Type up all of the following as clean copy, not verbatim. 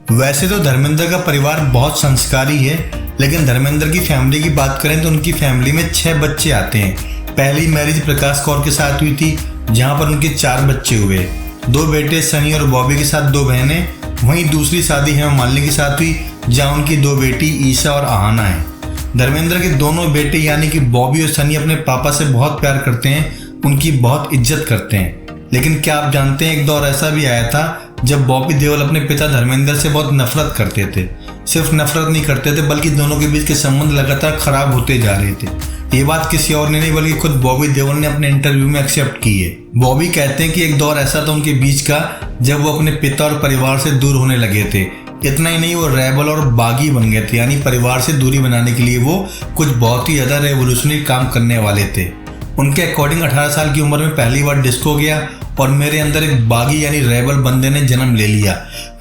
वैसे तो धर्मेंद्र का परिवार बहुत संस्कारी है, लेकिन धर्मेंद्र की फैमिली की बात करें तो उनकी फैमिली में 6 बच्चे आते हैं। पहली मैरिज प्रकाश कौर के साथ हुई थी, जहां पर उनके 4 बच्चे हुए। 2 बेटे सनी और बॉबी के साथ 2 बहनें। वहीं दूसरी शादी हेमा मालिनी के साथ हुई, जहां उनकी 2 बेटी ईशा और आहाना है। धर्मेंद्र के दोनों बेटे यानी कि बॉबी और सनी अपने पापा से बहुत प्यार करते हैं, उनकी बहुत इज्जत करते हैं। लेकिन क्या आप जानते हैं, एक दौर ऐसा भी आया था जब बॉबी देओल अपने पिता धर्मेंद्र से बहुत नफरत करते थे। सिर्फ नफरत नहीं करते थे, बल्कि दोनों के बीच के संबंध लगातार खराब होते जा रहे थे। ये बात किसी और ने नहीं बल्कि खुद बॉबी देओल ने अपने इंटरव्यू में एक्सेप्ट की है। बॉबी कहते हैं कि एक दौर ऐसा था उनके बीच का जब वो अपने पिता और परिवार से दूर होने लगे थे। इतना ही नहीं, वो रेबल और बागी बन गए थे, यानी परिवार से दूरी बनाने के लिए वो कुछ बहुत ही ज्यादा रेवोल्यूशनरी काम करने वाले थे। उनके अकॉर्डिंग 18 साल की उम्र में पहली बार डिस्को गया और मेरे अंदर एक बागी यानी रेबल बंदे ने जन्म ले लिया।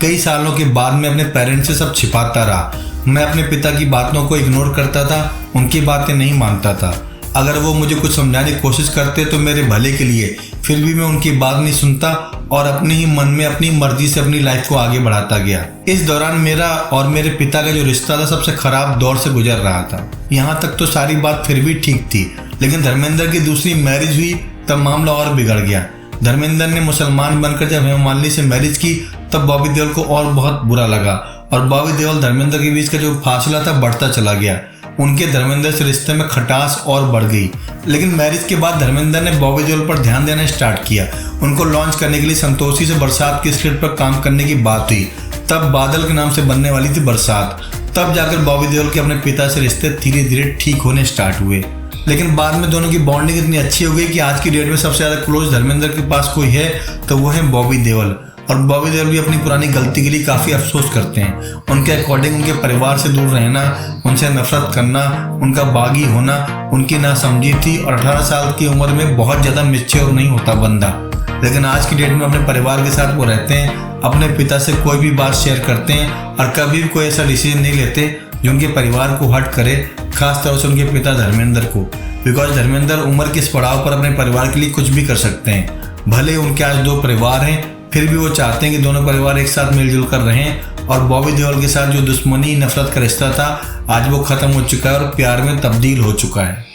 कई सालों के बाद मैं अपने पेरेंट्स से सब छिपाता रहा। मैं अपने पिता की बातों को इग्नोर करता था, उनकी बातें नहीं मानता था। अगर वो मुझे कुछ समझाने की कोशिश करते तो मेरे भले के लिए, फिर भी मैं उनकी बात नहीं सुनता और अपने ही मन में अपनी मर्जी से अपनी लाइफ को आगे बढ़ाता गया। इस दौरान मेरा और मेरे पिता का जो रिश्ता था सबसे खराब दौर से गुजर रहा था। यहाँ तक तो सारी बात फिर भी ठीक थी, लेकिन धर्मेंद्र की दूसरी मैरिज हुई तब मामला और बिगड़ गया। धर्मेंद्र ने मुसलमान बनकर जब हेमा मालिनी से मैरिज की तब बॉबी देओल को और बहुत बुरा लगा और बॉबी देओल धर्मेंद्र के बीच का जो फासला था बढ़ता चला गया। उनके धर्मेंद्र से रिश्ते में खटास और बढ़ गई। लेकिन मैरिज के बाद धर्मेंद्र ने बॉबी देओल पर ध्यान देना स्टार्ट किया। उनको लॉन्च करने के लिए संतोषी से बरसात की स्क्रिप्ट पर काम करने की बात हुई। तब बादल के नाम से बनने वाली थी बरसात। तब जाकर बॉबी देओल के अपने पिता से रिश्ते धीरे धीरे ठीक होने स्टार्ट हुए। लेकिन बाद में दोनों की बॉन्डिंग इतनी अच्छी हो गई कि आज की डेट में सबसे ज़्यादा क्लोज धर्मेंद्र के पास कोई है तो वो है बॉबी देओल। और बॉबी देओल भी अपनी पुरानी गलती के लिए काफ़ी अफसोस करते हैं। उनके अकॉर्डिंग उनके परिवार से दूर रहना, उनसे नफरत करना, उनका बागी होना उनकी नासमझी थी और 18 साल की उम्र में बहुत ज़्यादा मैच्योर नहीं होता बंदा। लेकिन आज की डेट में अपने परिवार के साथ वो रहते हैं, अपने पिता से कोई भी बात शेयर करते हैं और कभी भी कोई ऐसा डिसीजन नहीं लेते जो उनके परिवार को हर्ट करे, खास तौर से उनके पिता धर्मेंद्र को। बिकॉज धर्मेंद्र उम्र के इस पड़ाव पर अपने परिवार के लिए कुछ भी कर सकते हैं। भले उनके आज 2 परिवार हैं, फिर भी वो चाहते हैं कि दोनों परिवार एक साथ मिलजुल कर रहें। और बॉबी देओल के साथ जो दुश्मनी नफरत का रिश्ता था आज वो खत्म हो चुका है और प्यार में तब्दील हो चुका है।